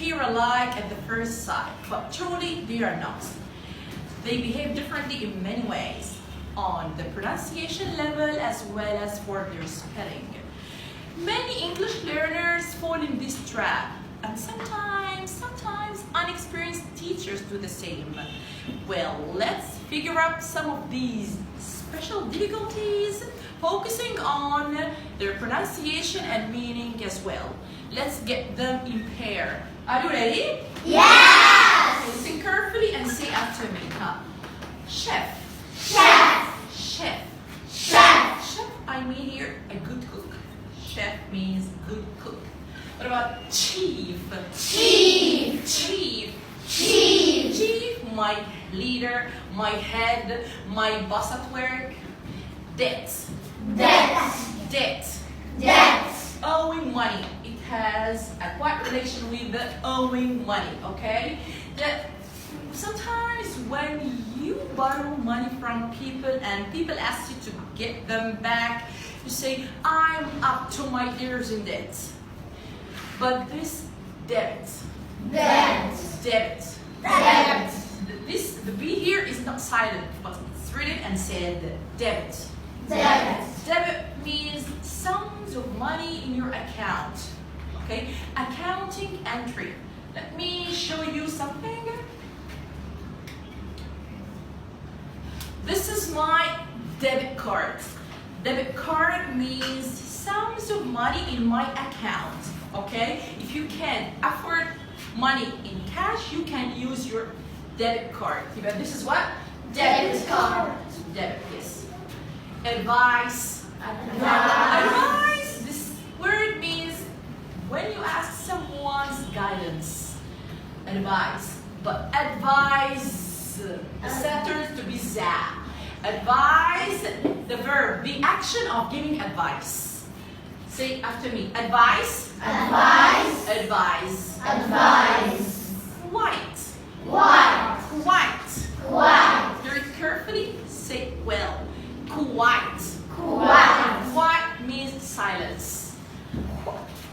appear alike at the first sight, but truly they are not. They behave differently in many ways, on the pronunciation level as well as for their spelling. Many English learners fall in this trap, and sometimes unexperienced teachers do the same. Well, let's figure out some of these special difficulties, focusing on their pronunciation and meaning as well. Let's get them in pair. Are you ready? Yes! Listen carefully and say after me. Chef. Chef. Chef. Chef. Chef, I mean here a good cook. Chef means good cook. What about chief? Chief. Chief. Chief. Chief, my leader, my head, my boss at work. Debt. Debt. Debt. Debt. Owing money. It has a quite relation with the owing money, okay? That sometimes when you borrow money from people and people ask you to get them back, you say, I'm up to my ears in debt. But this debit. Debt. Debit. Debt. The B here is not silent, but it's written and said debit. Debt. Debit means sums of money in your account. Okay? Accounting entry. Let me show you something. This is my debit card. Debit card means sums of money in my account. Okay? If you can afford money in cash, you can use your debit card. This is what? Debit card. Debit, yes. Advice. Advice. Advice. This word means when you ask someone's guidance. Advice. But advise, the sentence to be za. Advise, the verb, the action of giving advice. Say after me. Advice. Advice. Advise. Advice. White. White. White. White. Very carefully say well. Quite. Quite. White means silence.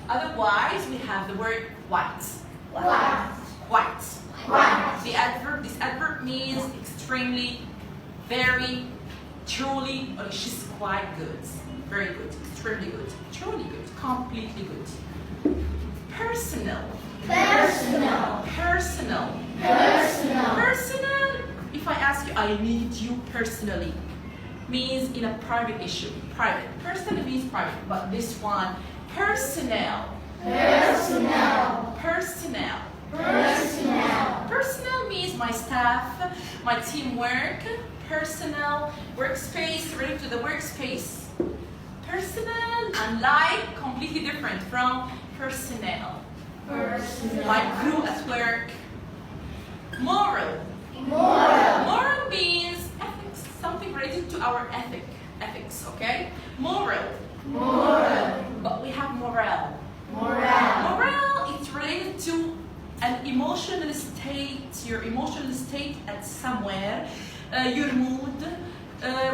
Otherwise, we have the word white. White. White. White. The adverb. This adverb means extremely, very, truly. Oh, she's quite good. Very good. Extremely good. Truly good. Completely good. Personal. Personal. Personal. Personal. Personal. If I ask you, I need you personally, means in a private issue. Private. Personal means private, but this one, personnel. Personnel. Personnel. Personnel. Personnel means my staff, my teamwork. Personnel, workspace, related to the workspace. Personnel and like completely different from personnel. Personnel. My crew at work. Moral. Moral. Moral means ethics, something related to our ethics, okay? Moral. Moral. But we have morale. Morale. Morale is related to an emotional state, your emotional state at somewhere, your mood.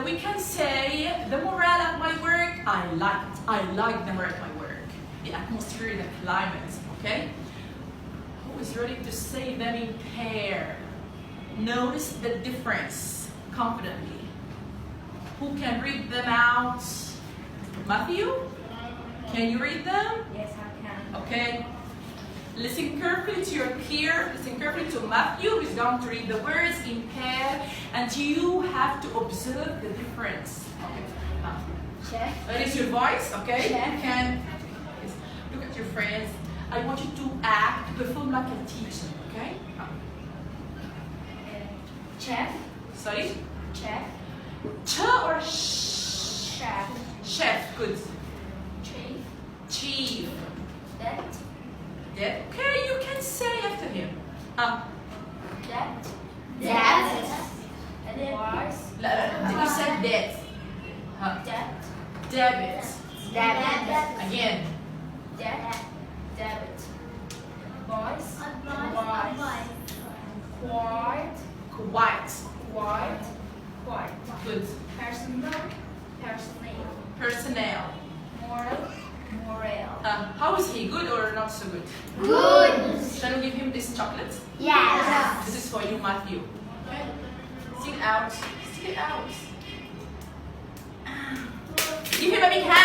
We can say the morale at my work, I like it. I like the morale at my work. The atmosphere, the climate, okay? Who is ready to say them in pair? Notice the difference confidently. Who can read them out? Matthew? Can you read them? Yes, I can. Okay. Listen carefully to your peer. Listen carefully to Matthew, who is going to read the words in pair, and you have to observe the difference. Okay. Check. Raise your voice, okay? Check. You can look at your friends. I want you to act, to perform like a teacher, okay? Check. Sorry? Check. Ch or sh? Chef. Chef, good. Chief. Chief. Debt. Yeah. Okay, you can say after him. Debt. Debt. Advice. You said debt. Debt. Debit. Debit. Again. Debt. Debit. Voice. Advice. Quite. Quite. Quite. Quite. Good. Personal. Personnel. Personnel. Moral. Morale. How is he? Good or not so good? Good. Shall we give him this chocolate? Yes. This is for you, Matthew. Okay. Stick it out. Stick it out. Give him a big hand.